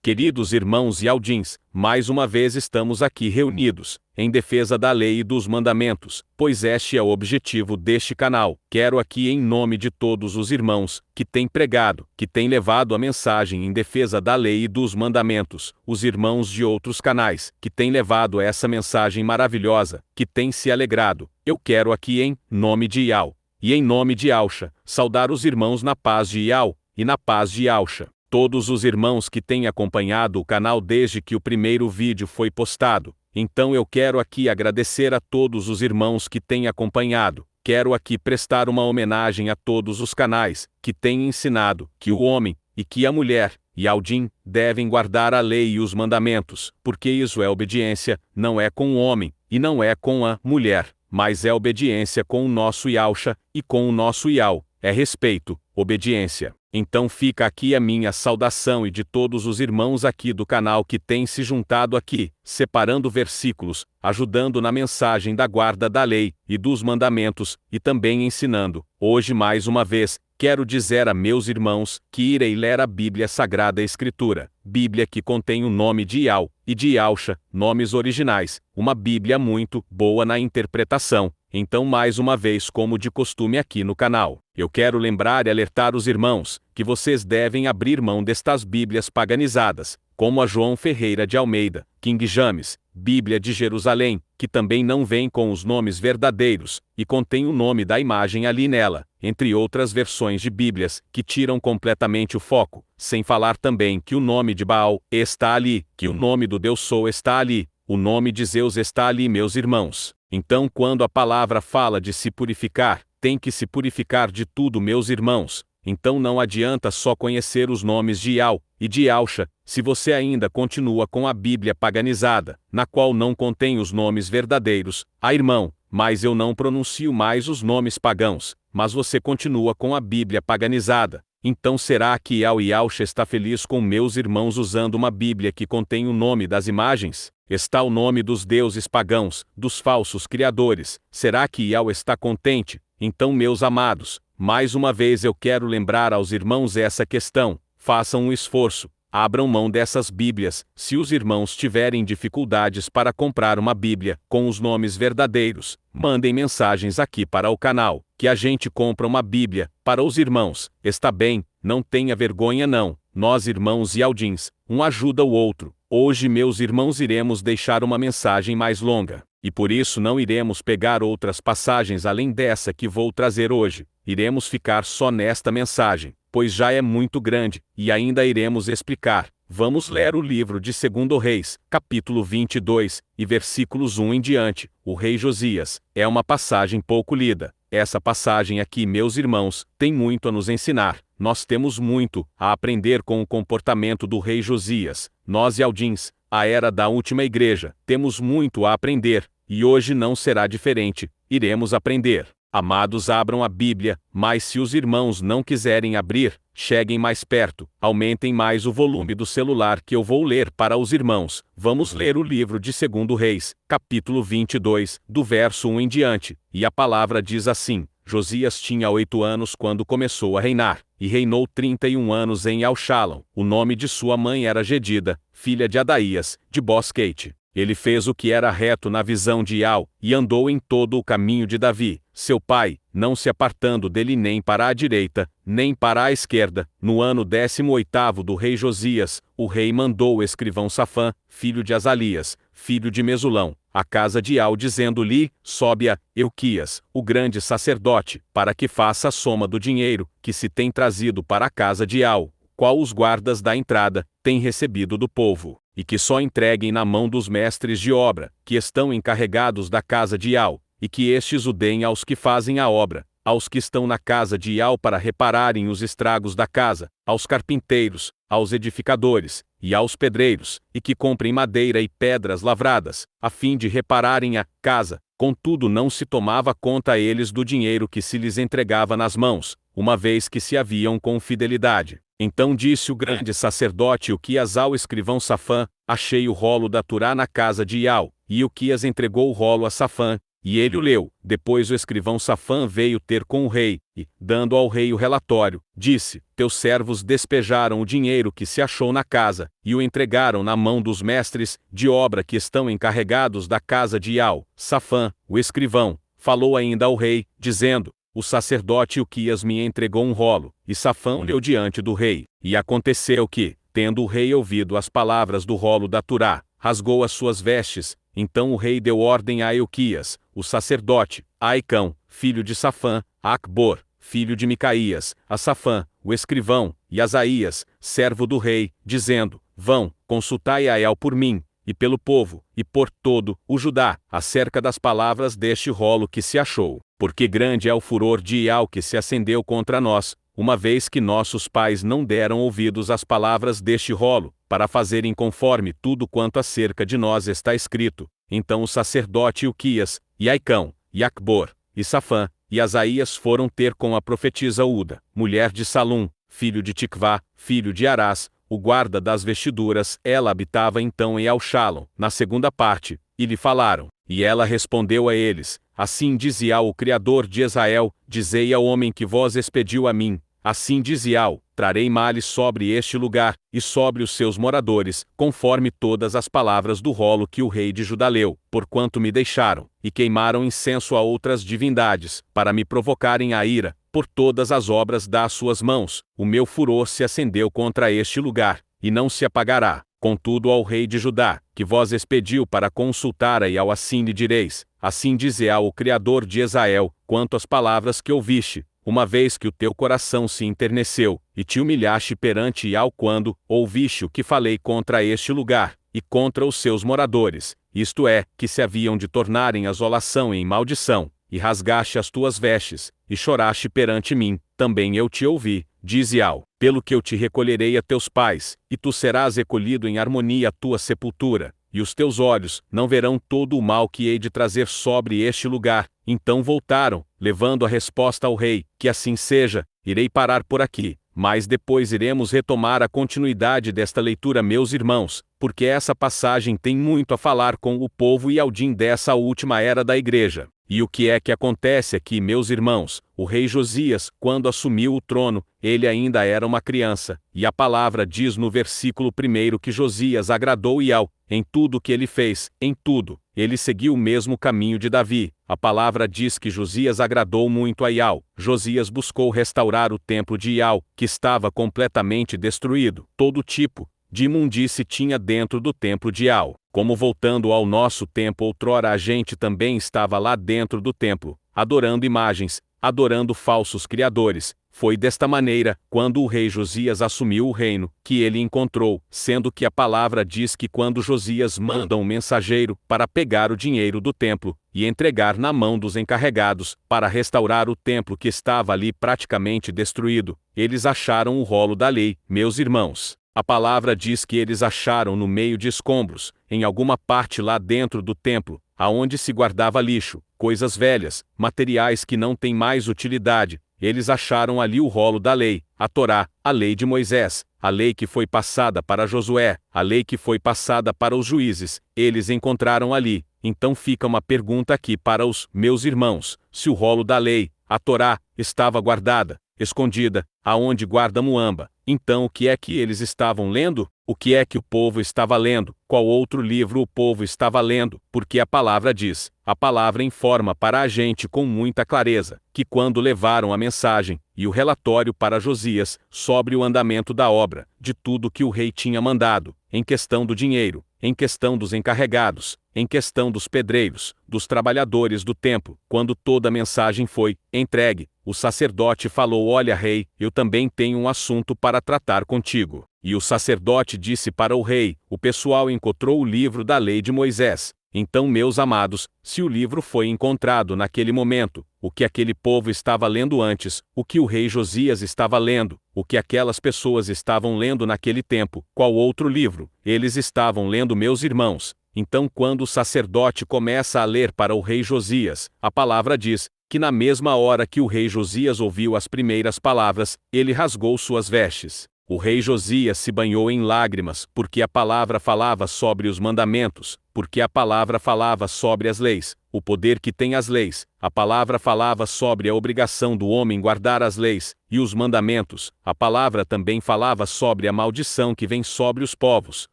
Queridos irmãos e aldins, mais uma vez estamos aqui reunidos, em defesa da lei e dos mandamentos, pois este é o objetivo deste canal. Quero aqui em nome de todos os irmãos, que têm pregado, que têm levado a mensagem em defesa da lei e dos mandamentos, os irmãos de outros canais, que têm levado essa mensagem maravilhosa, que têm se alegrado. Eu quero aqui em nome de Iau, e em nome de Ausha, saudar os irmãos na paz de Iau, e na paz de Ausha. Todos os irmãos que têm acompanhado o canal desde que o primeiro vídeo foi postado. Então eu quero aqui agradecer a todos os irmãos que têm acompanhado. Quero aqui prestar uma homenagem a todos os canais que têm ensinado que o homem e que a mulher e Aldin devem guardar a lei e os mandamentos, porque isso é obediência, não é com o homem e não é com a mulher, mas é obediência com o nosso Yausha e com o nosso Iau. É respeito, obediência. Então fica aqui a minha saudação e de todos os irmãos aqui do canal que têm se juntado aqui, separando versículos, ajudando na mensagem da guarda da lei e dos mandamentos, e também ensinando. Hoje mais uma vez, quero dizer a meus irmãos que irei ler a Bíblia Sagrada Escritura, Bíblia que contém o nome de Iau e de Yausha, nomes originais, uma Bíblia muito boa na interpretação. Então mais uma vez, como de costume aqui no canal, eu quero lembrar e alertar os irmãos, que vocês devem abrir mão destas Bíblias paganizadas, como a João Ferreira de Almeida, King James, Bíblia de Jerusalém, que também não vem com os nomes verdadeiros, e contém o nome da imagem ali nela, entre outras versões de Bíblias, que tiram completamente o foco, sem falar também que o nome de Baal está ali, que o nome do Deus Sol está ali, o nome de Zeus está ali, meus irmãos. Então quando a palavra fala de se purificar, tem que se purificar de tudo, meus irmãos. Então não adianta só conhecer os nomes de Iau e de Yausha, se você ainda continua com a Bíblia paganizada, na qual não contém os nomes verdadeiros. Irmão, mas eu não pronuncio mais os nomes pagãos, mas você continua com a Bíblia paganizada. Então será que Iau e Yausha está feliz com meus irmãos usando uma Bíblia que contém o nome das imagens? Está o nome dos deuses pagãos, dos falsos criadores. Será que Iau está contente? Então, meus amados, mais uma vez eu quero lembrar aos irmãos essa questão. Façam um esforço, abram mão dessas Bíblias. Se os irmãos tiverem dificuldades para comprar uma Bíblia com os nomes verdadeiros, mandem mensagens aqui para o canal, que a gente compra uma Bíblia para os irmãos. Está bem? Não tenha vergonha não. Nós irmãos e aldins, um ajuda o outro. Hoje meus irmãos iremos deixar uma mensagem mais longa, e por isso não iremos pegar outras passagens além dessa que vou trazer hoje. Iremos ficar só nesta mensagem, pois já é muito grande, e ainda iremos explicar. Vamos ler o livro de 2 Reis, capítulo 22, e versículos 1 em diante. O rei Josias, é uma passagem pouco lida. Essa passagem aqui, meus irmãos, tem muito a nos ensinar. Nós temos muito a aprender com o comportamento do rei Josias. Nós e aldins, a era da última igreja, temos muito a aprender, e hoje não será diferente. Iremos aprender. Amados, abram a Bíblia, mas se os irmãos não quiserem abrir, cheguem mais perto, aumentem mais o volume do celular que eu vou ler para os irmãos. Vamos ler o livro de 2 Reis, capítulo 22, do verso 1 em diante, e a palavra diz assim: Josias tinha 8 anos quando começou a reinar, e reinou 31 anos em Al-Shalom. O nome de sua mãe era Gedida, filha de Adaías, de Bosquete. Ele fez o que era reto na visão de Iau, e andou em todo o caminho de Davi, seu pai, não se apartando dele nem para a direita, nem para a esquerda. No ano 18º do rei Josias, o rei mandou o escrivão Safã, filho de Azalias, filho de Mesulão, à casa de Iau, dizendo-lhe: sobe a Euquias, o grande sacerdote, para que faça a soma do dinheiro que se tem trazido para a casa de Iau, qual os guardas da entrada têm recebido do povo, e que só entreguem na mão dos mestres de obra, que estão encarregados da casa de Iau, e que estes o deem aos que fazem a obra, aos que estão na casa de Iau para repararem os estragos da casa, aos carpinteiros, aos edificadores, e aos pedreiros, e que comprem madeira e pedras lavradas, a fim de repararem a casa. Contudo não se tomava conta a eles do dinheiro que se lhes entregava nas mãos, uma vez que se haviam com fidelidade. Então disse o grande sacerdote Uquias ao escrivão Safã: achei o rolo da Turá na casa de Iau. E Uquias entregou o rolo a Safã, e ele o leu. Depois o escrivão Safã veio ter com o rei, e, dando ao rei o relatório, disse: Teus servos despejaram o dinheiro que se achou na casa, e o entregaram na mão dos mestres de obra que estão encarregados da casa de Ial. Safã, o escrivão, falou ainda ao rei, dizendo: O sacerdote Ilquias me entregou um rolo, e Safã leu diante do rei. E aconteceu que, tendo o rei ouvido as palavras do rolo da Torá, rasgou as suas vestes. Então o rei deu ordem a Ilquias, o sacerdote, a Aicão, filho de Safã, a Acbor, filho de Micaías, a Safã, o escrivão, e Asaías, servo do rei, dizendo: Vão, consultai a El por mim, e pelo povo, e por todo o Judá, acerca das palavras deste rolo que se achou. Porque grande é o furor de Ial que se acendeu contra nós, uma vez que nossos pais não deram ouvidos às palavras deste rolo, para fazerem conforme tudo quanto acerca de nós está escrito. Então o sacerdote Ilquias, e Aicão, e Acbor, e Safã, e Asaías foram ter com a profetisa Uda, mulher de Salum, filho de Tikvá, filho de Arás, o guarda das vestiduras. Ela habitava então em Elshalom, na segunda parte, e lhe falaram. E ela respondeu a eles: Assim diz Ial, o Criador de Israel, dizei ao homem que vos expediu a mim. Assim diz Ial: trarei males sobre este lugar, e sobre os seus moradores, conforme todas as palavras do rolo que o rei de Judá leu, porquanto me deixaram, e queimaram incenso a outras divindades, para me provocarem a ira, por todas as obras das suas mãos. O meu furor se acendeu contra este lugar, e não se apagará. Contudo ao rei de Judá, que vos expediu para consultar a Ial, assim lhe direis: Assim diz Ial, o Criador de Israel, quanto às palavras que ouviste, uma vez que o teu coração se enterneceu, e te humilhaste perante Ial quando ouviste o que falei contra este lugar, e contra os seus moradores, isto é, que se haviam de tornar em assolação e em maldição, e rasgaste as tuas vestes, e choraste perante mim, também eu te ouvi, diz Ial, pelo que eu te recolherei a teus pais, e tu serás recolhido em harmonia à tua sepultura, e os teus olhos não verão todo o mal que hei de trazer sobre este lugar. Então voltaram, levando a resposta ao rei: que assim seja, irei parar por aqui, mas depois iremos retomar a continuidade desta leitura, meus irmãos, porque essa passagem tem muito a falar com o povo e Aldim dessa última era da igreja. E o que é que acontece aqui, meus irmãos? O rei Josias, quando assumiu o trono, ele ainda era uma criança, e a palavra diz no versículo 1 que Josias agradou Ial, em tudo o que ele fez, em tudo, ele seguiu o mesmo caminho de Davi. A palavra diz que Josias agradou muito a Ial. Josias buscou restaurar o templo de Ial, que estava completamente destruído. Todo tipo de imundície tinha dentro do templo de Ial. Como voltando ao nosso tempo, outrora a gente também estava lá dentro do templo, adorando imagens, adorando falsos criadores. Foi desta maneira, quando o rei Josias assumiu o reino, que ele encontrou, sendo que a palavra diz que quando Josias manda um mensageiro para pegar o dinheiro do templo, e entregar na mão dos encarregados, para restaurar o templo que estava ali praticamente destruído, eles acharam o rolo da lei, meus irmãos. A palavra diz que eles acharam no meio de escombros, em alguma parte lá dentro do templo, aonde se guardava lixo, coisas velhas, materiais que não têm mais utilidade. Eles acharam ali o rolo da lei, a Torá, a lei de Moisés, a lei que foi passada para Josué, a lei que foi passada para os juízes. Eles encontraram ali. Então fica uma pergunta aqui para os meus irmãos: se o rolo da lei, a Torá, estava guardada, escondida, aonde guarda Muamba, então o que é que eles estavam lendo? O que é que o povo estava lendo? Qual outro livro o povo estava lendo? Porque a palavra diz, a palavra informa para a gente com muita clareza, que quando levaram a mensagem e o relatório para Josias sobre o andamento da obra, de tudo que o rei tinha mandado, em questão do dinheiro, em questão dos encarregados, em questão dos pedreiros, dos trabalhadores do templo, quando toda a mensagem foi entregue, o sacerdote falou: olha, rei, eu também tenho um assunto para tratar contigo. E o sacerdote disse para o rei: o pessoal encontrou o livro da lei de Moisés. Então, meus amados, se o livro foi encontrado naquele momento, o que aquele povo estava lendo antes, o que o rei Josias estava lendo, o que aquelas pessoas estavam lendo naquele tempo, qual outro livro eles estavam lendo, meus irmãos? Então, quando o sacerdote começa a ler para o rei Josias, a palavra diz que na mesma hora que o rei Josias ouviu as primeiras palavras, ele rasgou suas vestes. O rei Josias se banhou em lágrimas, porque a palavra falava sobre os mandamentos, porque a palavra falava sobre as leis, o poder que tem as leis. A palavra falava sobre a obrigação do homem guardar as leis e os mandamentos. A palavra também falava sobre a maldição que vem sobre os povos.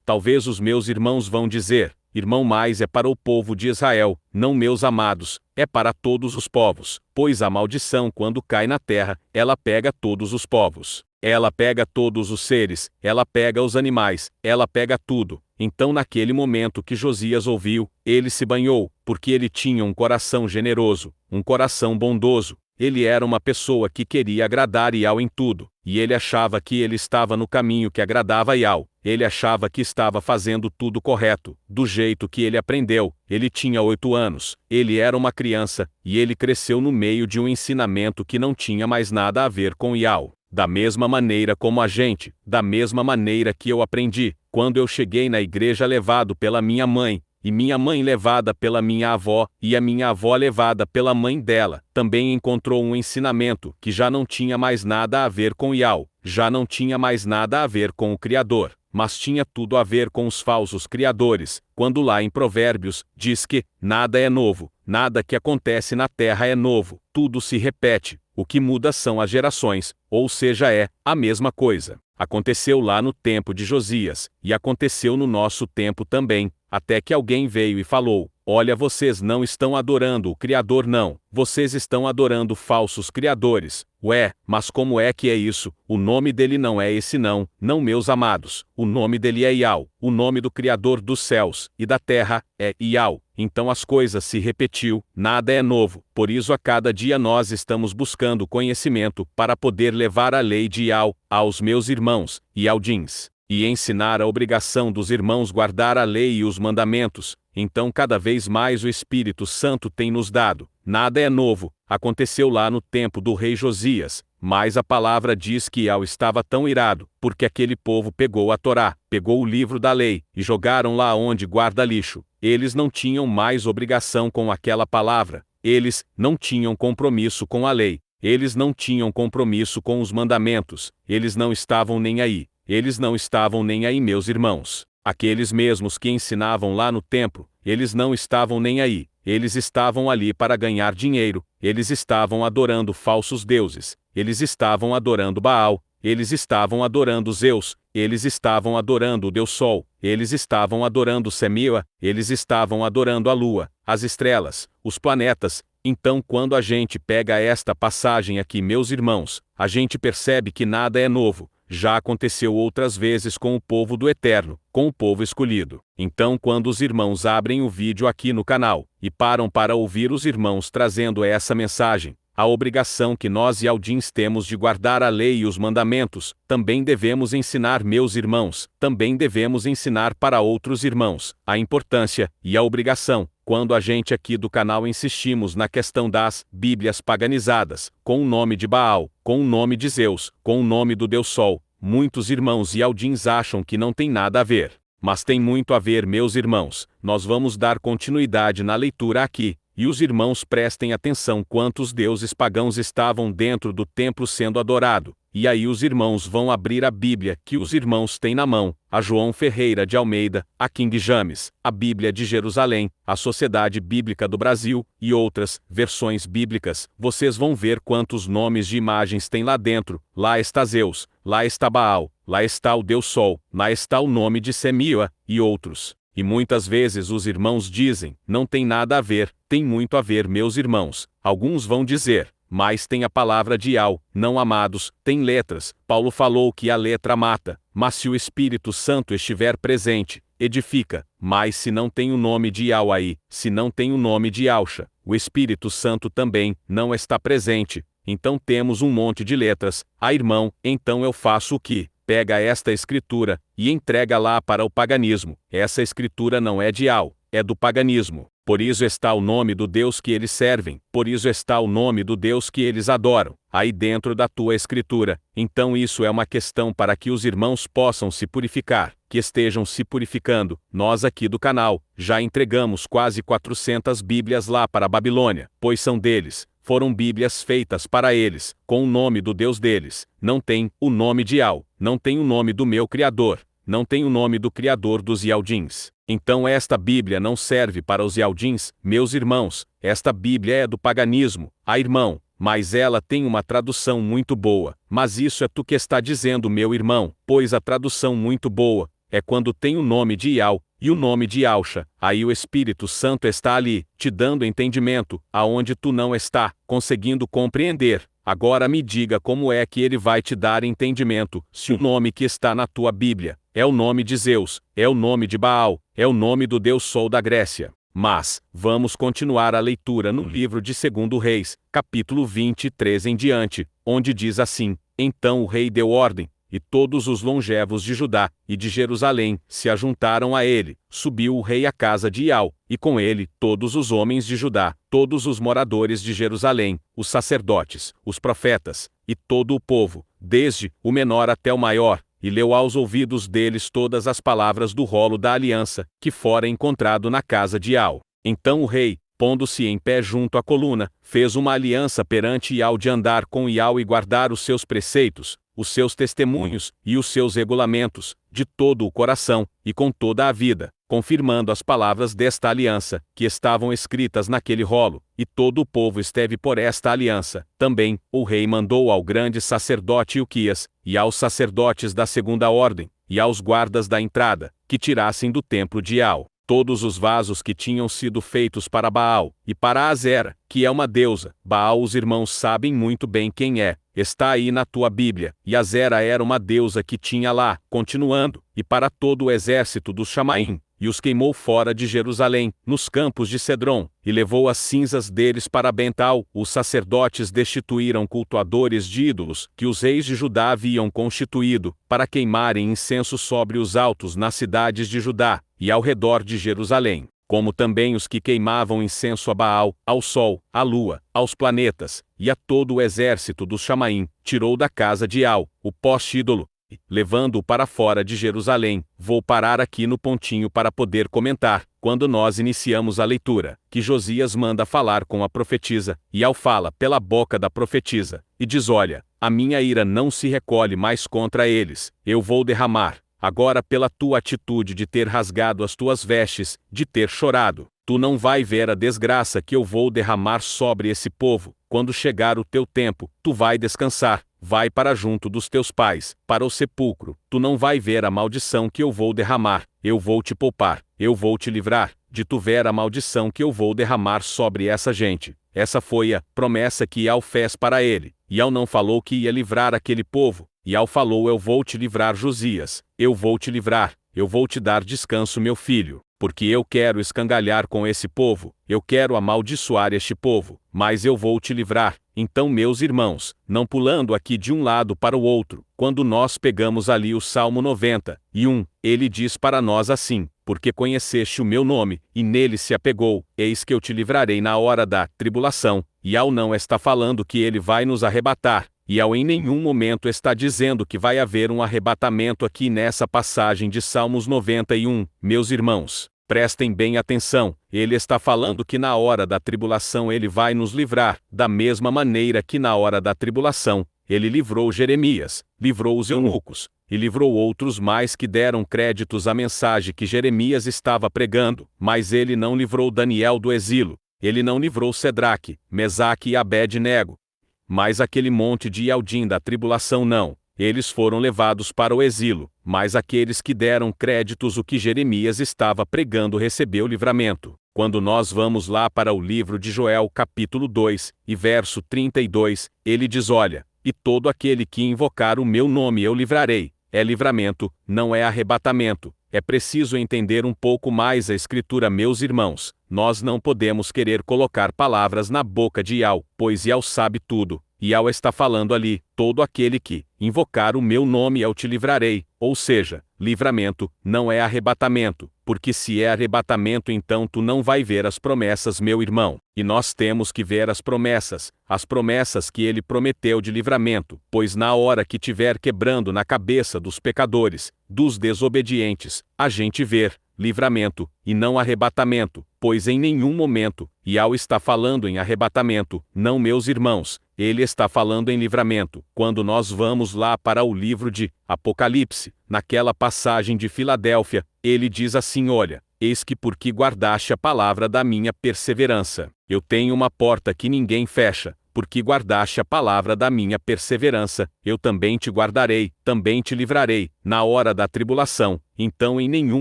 Talvez os meus irmãos vão dizer: irmão, mas é para o povo de Israel. Não, meus amados, é para todos os povos, pois a maldição, quando cai na terra, ela pega todos os povos. Ela pega todos os seres, ela pega os animais, ela pega tudo. Então, naquele momento que Josias ouviu, ele se banhou, porque ele tinha um coração generoso, um coração bondoso. Ele era uma pessoa que queria agradar Iau em tudo, e ele achava que ele estava no caminho que agradava a Iau. Ele achava que estava fazendo tudo correto, do jeito que ele aprendeu. Ele tinha 8 anos, ele era uma criança, e ele cresceu no meio de um ensinamento que não tinha mais nada a ver com Iau. Da mesma maneira como a gente, da mesma maneira que eu aprendi, quando eu cheguei na igreja levado pela minha mãe, e minha mãe levada pela minha avó, e a minha avó levada pela mãe dela, também encontrou um ensinamento que já não tinha mais nada a ver com Iau, já não tinha mais nada a ver com o Criador, mas tinha tudo a ver com os falsos criadores, quando lá em Provérbios, diz que nada é novo, nada que acontece na terra é novo, tudo se repete, o que muda são as gerações, ou seja, é a mesma coisa. Aconteceu lá no tempo de Josias, e aconteceu no nosso tempo também, até que alguém veio e falou: olha, vocês não estão adorando o Criador, não, vocês estão adorando falsos criadores. Ué, mas como é que é isso? O nome dele não é esse, não, meus amados, o nome dele é Iau, o nome do Criador dos céus e da terra é Iau. Então as coisas se repetiu, nada é novo, por isso a cada dia nós estamos buscando conhecimento para poder levar a lei de Iau aos meus irmãos, Ialdins, e ensinar a obrigação dos irmãos guardar a lei e os mandamentos. Então cada vez mais o Espírito Santo tem nos dado. Nada é novo, aconteceu lá no tempo do rei Josias, mas a palavra diz que Iau estava tão irado, porque aquele povo pegou a Torá, pegou o livro da lei, e jogaram lá onde guarda lixo. Eles não tinham mais obrigação com aquela palavra, eles não tinham compromisso com a lei, eles não tinham compromisso com os mandamentos, eles não estavam nem aí, eles não estavam nem aí, meus irmãos. Aqueles mesmos que ensinavam lá no templo, eles não estavam nem aí, eles estavam ali para ganhar dinheiro, eles estavam adorando falsos deuses, eles estavam adorando Baal, eles estavam adorando Zeus, eles estavam adorando o Deus Sol, eles estavam adorando Semíoa, eles estavam adorando a lua, as estrelas, os planetas. Então, quando a gente pega esta passagem aqui, meus irmãos, a gente percebe que nada é novo. Já aconteceu outras vezes com o povo do Eterno, com o povo escolhido. Então, quando os irmãos abrem o vídeo aqui no canal, e param para ouvir os irmãos trazendo essa mensagem, a obrigação que nós Ialdins temos de guardar a lei e os mandamentos, também devemos ensinar, meus irmãos, também devemos ensinar para outros irmãos, a importância e a obrigação. Quando a gente aqui do canal insistimos na questão das Bíblias paganizadas, com o nome de Baal, com o nome de Zeus, com o nome do Deus Sol, muitos irmãos Ialdins acham que não tem nada a ver. Mas tem muito a ver, meus irmãos. Nós vamos dar continuidade na leitura aqui, e os irmãos prestem atenção quantos deuses pagãos estavam dentro do templo sendo adorado. E aí os irmãos vão abrir a Bíblia que os irmãos têm na mão, a João Ferreira de Almeida, a King James, a Bíblia de Jerusalém, a Sociedade Bíblica do Brasil, e outras versões bíblicas. Vocês vão ver quantos nomes de imagens tem lá dentro. Lá está Zeus, lá está Baal, lá está o Deus Sol, lá está o nome de Semíoa, e outros. E muitas vezes os irmãos dizem, não tem nada a ver, tem muito a ver, meus irmãos. Alguns vão dizer, mas tem a palavra de Iau, não, amados, tem letras. Paulo falou que a letra mata, mas se o Espírito Santo estiver presente, edifica. Mas se não tem o nome de Iau aí, se não tem o nome de Yauxa, o Espírito Santo também não está presente. Então temos um monte de letras. Irmão, então eu faço o que? Pega esta escritura e entrega lá para o paganismo. Essa escritura não é de Iau, é do paganismo. Por isso está o nome do Deus que eles servem, por isso está o nome do Deus que eles adoram, aí dentro da tua escritura. Então isso é uma questão para que os irmãos possam se purificar, que estejam se purificando. Nós aqui do canal, já entregamos quase 400 Bíblias lá para a Babilônia, pois são deles. Foram Bíblias feitas para eles, com o nome do Deus deles. Não tem o nome de Iau, não tem o nome do meu Criador. não tem o nome do criador dos Yaldins. Então esta Bíblia não serve para os Yaldins, meus irmãos, esta Bíblia é do paganismo, irmão, mas ela tem uma tradução muito boa. Mas isso é tu que está dizendo, meu irmão, pois a tradução muito boa é quando tem o nome de Ial e o nome de Yahusha, aí o Espírito Santo está ali, te dando entendimento, aonde tu não está conseguindo compreender. Agora me diga como é que ele vai te dar entendimento, se o nome que está na tua Bíblia é o nome de Zeus, é o nome de Baal, é o nome do Deus Sol da Grécia. Mas, vamos continuar a leitura no livro de 2 Reis, capítulo 23 em diante, onde diz assim: Então o rei deu ordem, e todos os longevos de Judá e de Jerusalém se ajuntaram a ele. Subiu o rei à casa de Ial, e com ele todos os homens de Judá, todos os moradores de Jerusalém, os sacerdotes, os profetas, e todo o povo, desde o menor até o maior, e leu aos ouvidos deles todas as palavras do rolo da aliança, que fora encontrado na casa de Ial. Então o rei, pondo-se em pé junto à coluna, fez uma aliança perante Ial de andar com Ial e guardar os seus preceitos, os seus testemunhos e os seus regulamentos, de todo o coração e com toda a vida, confirmando as palavras desta aliança, que estavam escritas naquele rolo, e todo o povo esteve por esta aliança. Também, o rei mandou ao grande sacerdote Ilquias, e aos sacerdotes da segunda ordem, e aos guardas da entrada, que tirassem do templo de Ial todos os vasos que tinham sido feitos para Baal, e para Azera, que é uma deusa. Baal os irmãos sabem muito bem quem é, está aí na tua Bíblia, e Azera era uma deusa que tinha lá, continuando, e para todo o exército dos Chamaim, e os queimou fora de Jerusalém, nos campos de Cedron, e levou as cinzas deles para Bental. Os sacerdotes destituíram cultuadores de ídolos, que os reis de Judá haviam constituído, para queimarem incenso sobre os altos nas cidades de Judá, e ao redor de Jerusalém, como também os que queimavam incenso a Baal, ao sol, à lua, aos planetas, e a todo o exército dos Chamaim, tirou da casa de Ial, o poste ídolo, levando-o para fora de Jerusalém. Vou parar aqui no pontinho para poder comentar, quando nós iniciamos a leitura, que Josias manda falar com a profetisa, e Ial fala pela boca da profetisa, e diz: olha, a minha ira não se recolhe mais contra eles, eu vou derramar. Agora pela tua atitude de ter rasgado as tuas vestes, de ter chorado, tu não vai ver a desgraça que eu vou derramar sobre esse povo. Quando chegar o teu tempo, tu vai descansar, vai para junto dos teus pais, para o sepulcro. Tu não vai ver a maldição que eu vou derramar, eu vou te poupar, eu vou te livrar, de tu ver a maldição que eu vou derramar sobre essa gente. Essa foi a promessa que Ial fez para ele. Ial não falou que ia livrar aquele povo. Ial falou: eu vou te livrar, Josias, eu vou te livrar, eu vou te dar descanso, meu filho, porque eu quero escangalhar com esse povo, eu quero amaldiçoar este povo, mas eu vou te livrar. Então, meus irmãos, não pulando aqui de um lado para o outro, quando nós pegamos ali o Salmo 91, ele diz para nós assim: porque conheceste o meu nome, e nele se apegou, eis que eu te livrarei na hora da tribulação. Ial não está falando que ele vai nos arrebatar. Ial em nenhum momento está dizendo que vai haver um arrebatamento aqui nessa passagem de Salmos 91, meus irmãos. Prestem bem atenção, ele está falando que na hora da tribulação ele vai nos livrar, da mesma maneira que na hora da tribulação, ele livrou Jeremias, livrou os eunucos, e livrou outros mais que deram créditos à mensagem que Jeremias estava pregando, mas ele não livrou Daniel do exílio, ele não livrou Cedraque, Mesaque e Abed-nego. Mas aquele monte de Ialdim da tribulação não, eles foram levados para o exílio, mas aqueles que deram créditos o que Jeremias estava pregando recebeu livramento. Quando nós vamos lá para o livro de Joel capítulo 2, e verso 32, ele diz: olha, e todo aquele que invocar o meu nome eu livrarei. É livramento, não é arrebatamento. É preciso entender um pouco mais a Escritura, meus irmãos. Nós não podemos querer colocar palavras na boca de Ial, pois Ial sabe tudo. Ial está falando ali: todo aquele que invocar o meu nome eu te livrarei. Ou seja, livramento, não é arrebatamento, porque se é arrebatamento então tu não vai ver as promessas, meu irmão. E nós temos que ver as promessas que ele prometeu de livramento, pois na hora que tiver quebrando na cabeça dos pecadores, dos desobedientes, a gente ver, livramento, e não arrebatamento, pois em nenhum momento, Iau está falando em arrebatamento, não meus irmãos, ele está falando em livramento. Quando nós vamos lá para o livro de Apocalipse, naquela passagem de Filadélfia, ele diz assim: olha, eis que porque guardaste a palavra da minha perseverança, eu tenho uma porta que ninguém fecha. Porque guardaste a palavra da minha perseverança, eu também te guardarei, também te livrarei, na hora da tribulação. Então em nenhum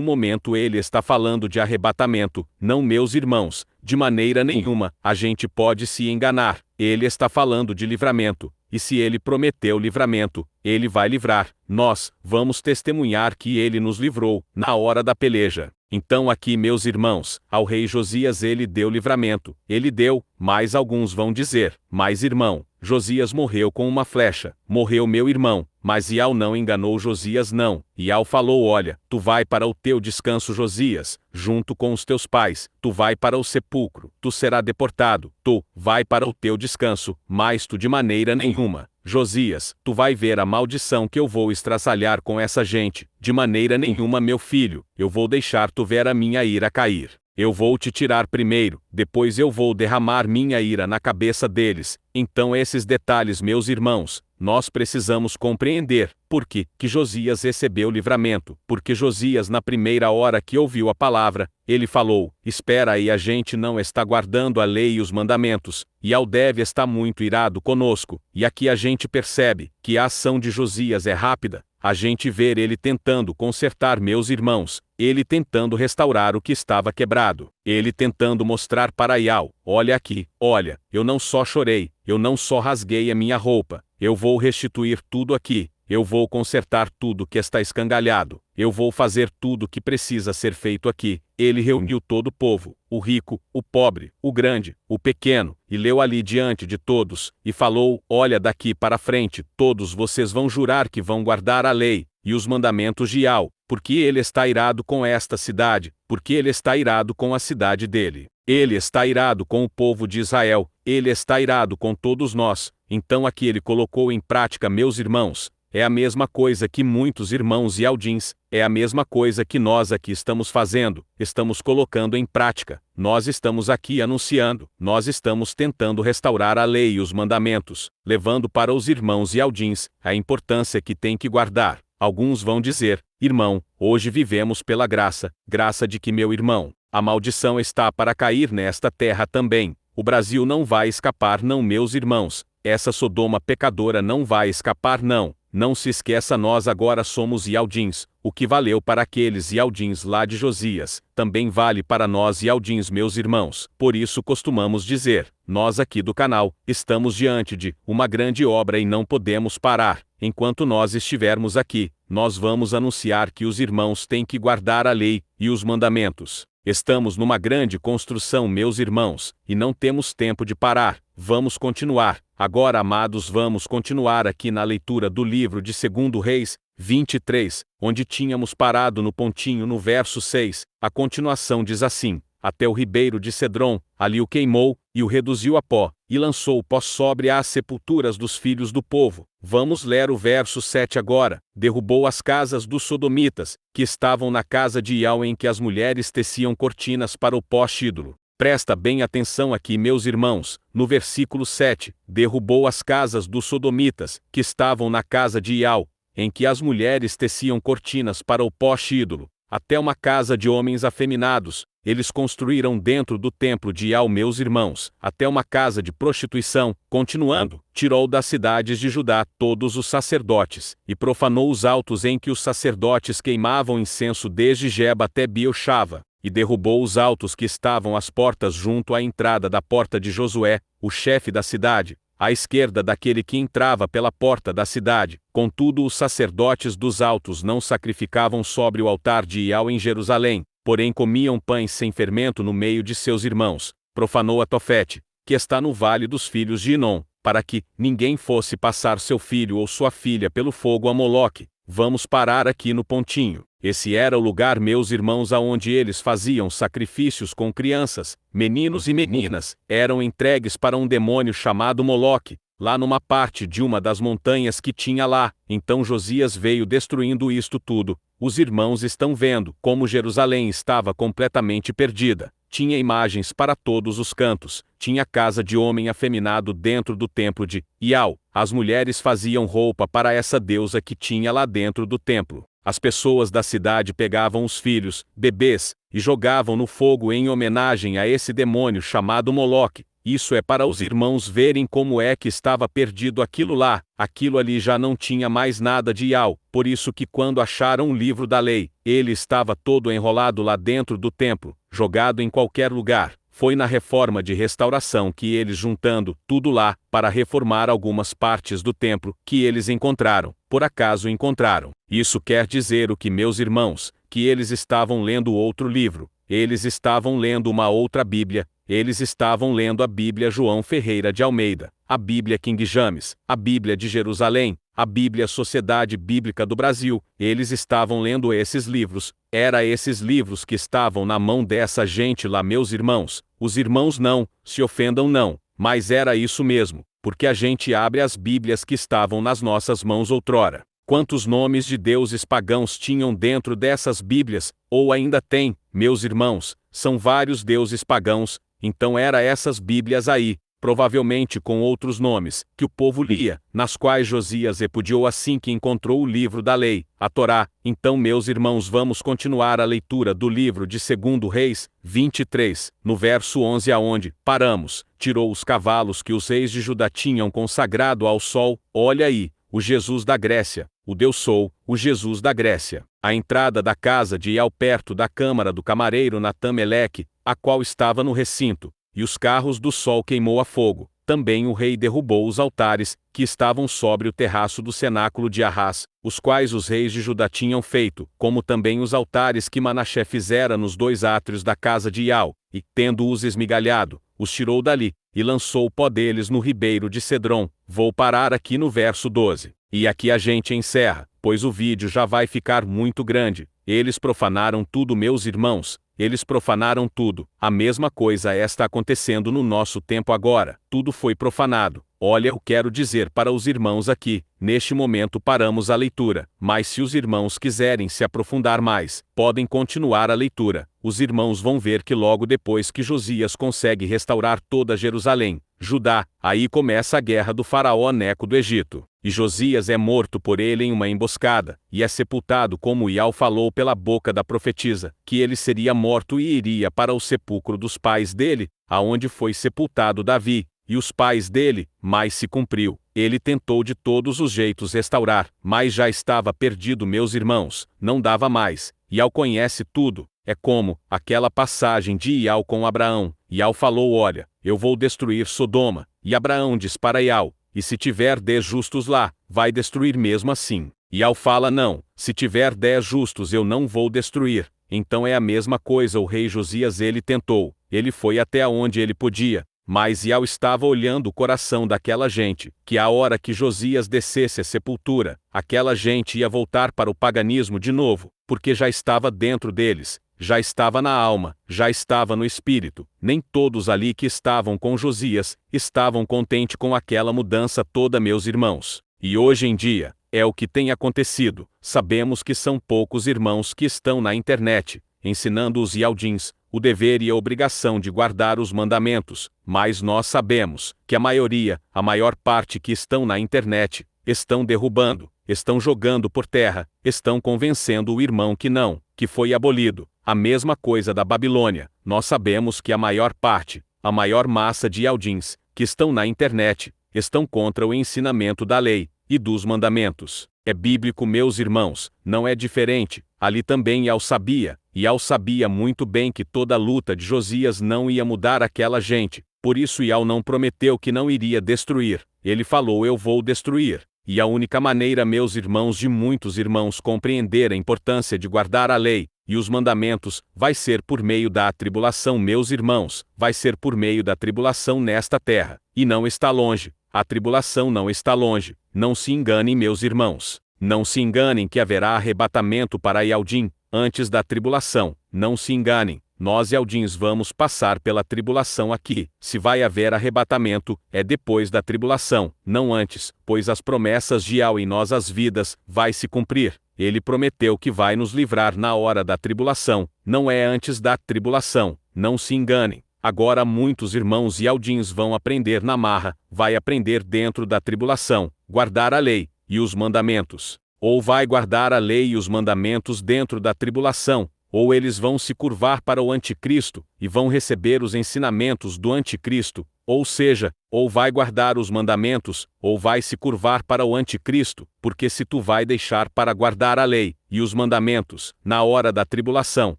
momento ele está falando de arrebatamento, não meus irmãos, de maneira nenhuma, a gente pode se enganar, ele está falando de livramento, e se ele prometeu livramento, ele vai livrar, nós vamos testemunhar que ele nos livrou, na hora da peleja. Então aqui meus irmãos, ao rei Josias ele deu livramento, ele deu, mas alguns vão dizer, mas irmão, Josias morreu com uma flecha, morreu meu irmão, mas Iau não enganou Josias não, Iau falou: olha, tu vai para o teu descanso Josias, junto com os teus pais, tu vai para o sepulcro, tu será deportado, tu, vai para o teu descanso, mas tu de maneira nenhuma. Josias, tu vai ver a maldição que eu vou estraçalhar com essa gente, de maneira nenhuma meu filho, eu vou deixar tu ver a minha ira cair. Eu vou te tirar primeiro, depois eu vou derramar minha ira na cabeça deles. Então esses detalhes meus irmãos, nós precisamos compreender, por que Josias recebeu livramento, porque Josias na primeira hora que ouviu a palavra, ele falou: espera aí, a gente não está guardando a lei e os mandamentos, e Iau deve estar muito irado conosco, e aqui a gente percebe, que a ação de Josias é rápida, a gente vê ele tentando consertar meus irmãos, ele tentando restaurar o que estava quebrado, ele tentando mostrar para Iau: olha aqui, olha, eu não só chorei, eu não só rasguei a minha roupa, eu vou restituir tudo aqui, eu vou consertar tudo que está escangalhado, eu vou fazer tudo que precisa ser feito aqui. Ele reuniu todo o povo, o rico, o pobre, o grande, o pequeno, e leu ali diante de todos, e falou: olha, daqui para frente, todos vocês vão jurar que vão guardar a lei e os mandamentos de Iau, porque ele está irado com esta cidade, porque ele está irado com a cidade dele. Ele está irado com o povo de Israel, ele está irado com todos nós. Então aqui ele colocou em prática, meus irmãos, é a mesma coisa que muitos irmãos ialdins, é a mesma coisa que nós aqui estamos fazendo, estamos colocando em prática, nós estamos aqui anunciando, nós estamos tentando restaurar a lei e os mandamentos, levando para os irmãos ialdins a importância que tem que guardar. Alguns vão dizer: irmão, hoje vivemos pela graça, graça de que meu irmão, a maldição está para cair nesta terra também. O Brasil não vai escapar não meus irmãos, essa Sodoma pecadora não vai escapar não. Não se esqueça, nós agora somos ialdins, o que valeu para aqueles ialdins lá de Josias, também vale para nós ialdins meus irmãos. Por isso costumamos dizer, nós aqui do canal, estamos diante de uma grande obra e não podemos parar. Enquanto nós estivermos aqui, nós vamos anunciar que os irmãos têm que guardar a lei e os mandamentos. Estamos numa grande construção meus irmãos, e não temos tempo de parar, vamos continuar. Agora amados, vamos continuar aqui na leitura do livro de 2 Reis, 23, onde tínhamos parado no pontinho no verso 6, a continuação diz assim: até o ribeiro de Cedron, ali o queimou, e o reduziu a pó, e lançou o pó sobre as sepulturas dos filhos do povo. Vamos ler o verso 7 agora. Derrubou as casas dos sodomitas, que estavam na casa de Iau, em que as mulheres teciam cortinas para o poste ídolo. Presta bem atenção aqui meus irmãos, no versículo 7, derrubou as casas dos sodomitas, que estavam na casa de Iau, em que as mulheres teciam cortinas para o poste ídolo, até uma casa de homens afeminados, eles construíram dentro do templo de Iau meus irmãos, até uma casa de prostituição. Continuando, tirou das cidades de Judá todos os sacerdotes, e profanou os altos em que os sacerdotes queimavam incenso desde Geba até Biochava, e derrubou os altos que estavam às portas junto à entrada da porta de Josué, o chefe da cidade, à esquerda daquele que entrava pela porta da cidade. Contudo os sacerdotes dos altos não sacrificavam sobre o altar de Iau em Jerusalém, porém comiam pães sem fermento no meio de seus irmãos. Profanou a Tofete, que está no vale dos filhos de Inom, para que ninguém fosse passar seu filho ou sua filha pelo fogo a Moloque. Vamos parar aqui no pontinho. Esse era o lugar meus irmãos aonde eles faziam sacrifícios com crianças, meninos e meninas, eram entregues para um demônio chamado Moloque, lá numa parte de uma das montanhas que tinha lá. Então Josias veio destruindo isto tudo, os irmãos estão vendo como Jerusalém estava completamente perdida. Tinha imagens para todos os cantos, tinha casa de homem afeminado dentro do templo de Ial. As mulheres faziam roupa para essa deusa que tinha lá dentro do templo. As pessoas da cidade pegavam os filhos, bebês, e jogavam no fogo em homenagem a esse demônio chamado Moloque. Isso é para os irmãos verem como é que estava perdido aquilo lá. Aquilo ali já não tinha mais nada de Ial, por isso que quando acharam o livro da lei, ele estava todo enrolado lá dentro do templo, jogado em qualquer lugar. Foi na reforma de restauração que eles, juntando tudo lá, para reformar algumas partes do templo, que eles encontraram. Por acaso encontraram. Isso quer dizer o que, meus irmãos, que eles estavam lendo outro livro. Eles estavam lendo uma outra Bíblia. Eles estavam lendo a Bíblia João Ferreira de Almeida, a Bíblia King James, a Bíblia de Jerusalém, a Bíblia Sociedade Bíblica do Brasil. Eles estavam lendo esses livros. Era esses livros que estavam na mão dessa gente lá, meus irmãos. Os irmãos não se ofendam não, mas era isso mesmo, porque a gente abre as Bíblias que estavam nas nossas mãos outrora. Quantos nomes de deuses pagãos tinham dentro dessas Bíblias, ou ainda tem, meus irmãos, são vários deuses pagãos. Então era essas Bíblias aí, provavelmente com outros nomes, que o povo lia, nas quais Josias repudiou assim que encontrou o livro da lei, a Torá. Então, meus irmãos, vamos continuar a leitura do livro de 2 Reis, 23, no verso 11 aonde paramos. Tirou os cavalos que os reis de Judá tinham consagrado ao sol. Olha aí, o Jesus da Grécia, o Deus Sol, o Jesus da Grécia. A entrada da casa de Ial perto da câmara do camareiro Natã-Meleque, a qual estava no recinto, e os carros do sol queimou a fogo. Também o rei derrubou os altares, que estavam sobre o terraço do cenáculo de Arrás, os quais os reis de Judá tinham feito, como também os altares que Manassé fizera nos 2 átrios da casa de Ial, e, tendo-os esmigalhado, os tirou dali, e lançou o pó deles no ribeiro de Cedron. Vou parar aqui no verso 12. E aqui a gente encerra, pois o vídeo já vai ficar muito grande. Eles profanaram tudo, meus irmãos. Eles profanaram tudo. A mesma coisa está acontecendo no nosso tempo agora. Tudo foi profanado. Olha, eu quero dizer para os irmãos aqui, neste momento paramos a leitura, mas se os irmãos quiserem se aprofundar mais, podem continuar a leitura. Os irmãos vão ver que logo depois que Josias consegue restaurar toda Jerusalém, Judá, aí começa a guerra do faraó Neco do Egito. E Josias é morto por ele em uma emboscada, e é sepultado como Ial falou pela boca da profetisa, que ele seria morto e iria para o sepulcro dos pais dele, aonde foi sepultado Davi, e os pais dele, mas se cumpriu. Ele tentou de todos os jeitos restaurar, mas já estava perdido, meus irmãos, não dava mais. Ial conhece tudo, é como aquela passagem de Ial com Abraão. Ial falou: olha, eu vou destruir Sodoma, e Abraão diz para Ial: e se tiver 10 justos lá, vai destruir mesmo assim. Ial fala: não, se tiver 10 justos eu não vou destruir. Então é a mesma coisa, o rei Josias ele tentou, ele foi até onde ele podia, mas Ial estava olhando o coração daquela gente, que a hora que Josias descesse a sepultura, aquela gente ia voltar para o paganismo de novo, porque já estava dentro deles, já estava na alma, já estava no espírito. Nem todos ali que estavam com Josias estavam contentes com aquela mudança toda, meus irmãos. E hoje em dia, é o que tem acontecido. Sabemos que são poucos irmãos que estão na internet, ensinando os Ialdins o dever e a obrigação de guardar os mandamentos, mas nós sabemos que a maioria, a maior parte que estão na internet, estão derrubando, estão jogando por terra, estão convencendo o irmão que não, que foi abolido. A mesma coisa da Babilônia. Nós sabemos que a maior parte, a maior massa de Ialdins, que estão na internet, estão contra o ensinamento da lei e dos mandamentos. É bíblico, meus irmãos, não é diferente. Ali também Ial sabia muito bem que toda a luta de Josias não ia mudar aquela gente, por isso Ial não prometeu que não iria destruir, ele falou: eu vou destruir. E a única maneira, meus irmãos, de muitos irmãos compreender a importância de guardar a lei e os mandamentos, vai ser por meio da tribulação, meus irmãos, vai ser por meio da tribulação nesta terra, e não está longe, a tribulação não está longe. Não se enganem, meus irmãos, não se enganem que haverá arrebatamento para Ialdim, antes da tribulação, não se enganem, nós Ialdins vamos passar pela tribulação aqui. Se vai haver arrebatamento, é depois da tribulação, não antes, pois as promessas de Ial em nossas vidas vai se cumprir. Ele prometeu que vai nos livrar na hora da tribulação, não é antes da tribulação, não se enganem. Agora muitos irmãos e aldins vão aprender na marra, vai aprender dentro da tribulação, guardar a lei e os mandamentos. Ou vai guardar a lei e os mandamentos dentro da tribulação, ou eles vão se curvar para o anticristo, e vão receber os ensinamentos do anticristo, ou seja, ou vai guardar os mandamentos, ou vai se curvar para o anticristo, porque se tu vai deixar para guardar a lei e os mandamentos, na hora da tribulação,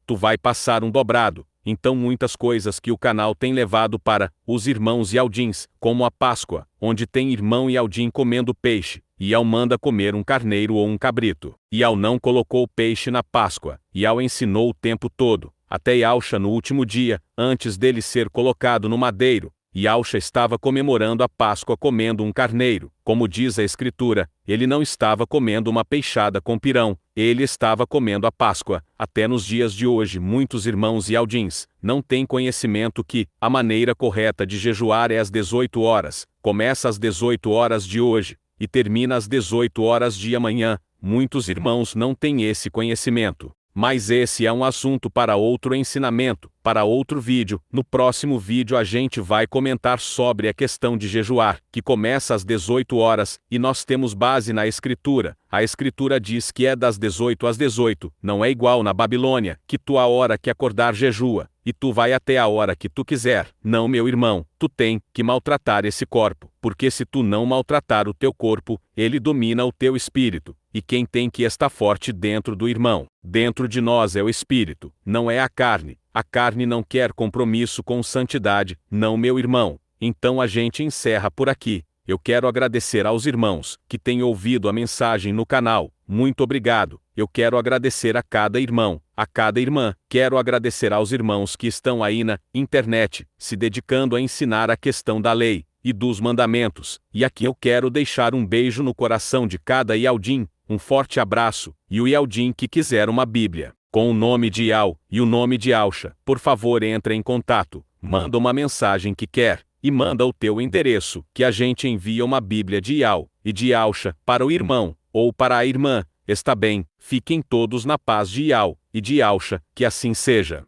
tu vai passar um dobrado. Então muitas coisas que o canal tem levado para os irmãos e aldins, como a Páscoa, onde tem irmão e aldim comendo peixe, e ao manda comer um carneiro ou um cabrito, e ao não colocou peixe na Páscoa, e ao ensinou o tempo todo, até Yauxa no último dia, antes dele ser colocado no madeiro, e Yauxa estava comemorando a Páscoa comendo um carneiro, como diz a Escritura, ele não estava comendo uma peixada com pirão, ele estava comendo a Páscoa. Até nos dias de hoje muitos irmãos e aldins não têm conhecimento que a maneira correta de jejuar é às 18 horas, começa às 18 horas de hoje, e termina às 18 horas de amanhã. Muitos irmãos não têm esse conhecimento. Mas esse é um assunto para outro ensinamento, para outro vídeo. No próximo vídeo a gente vai comentar sobre a questão de jejuar, que começa às 18 horas, e nós temos base na Escritura. A Escritura diz que é das 18 às 18, não é igual na Babilônia, que tu a hora que acordar jejua, e tu vai até a hora que tu quiser. Não, meu irmão, tu tem que maltratar esse corpo, porque se tu não maltratar o teu corpo, ele domina o teu espírito. E quem tem que estar forte dentro do irmão, dentro de nós é o espírito, não é a carne. A carne não quer compromisso com santidade, não, meu irmão. Então a gente encerra por aqui. Eu quero agradecer aos irmãos que têm ouvido a mensagem no canal. Muito obrigado. Eu quero agradecer a cada irmão, a cada irmã. Quero agradecer aos irmãos que estão aí na internet, se dedicando a ensinar a questão da lei e dos mandamentos. E aqui eu quero deixar um beijo no coração de cada Yaldim, um forte abraço, e o Yaldim que quiser uma Bíblia, com o nome de Yal e o nome de Yauxa, por favor entre em contato, manda uma mensagem que quer, e manda o teu endereço, que a gente envia uma Bíblia de Yal e de Yauxa para o irmão, ou para a irmã. Está bem, fiquem todos na paz de Yal e de Yauxa, que assim seja.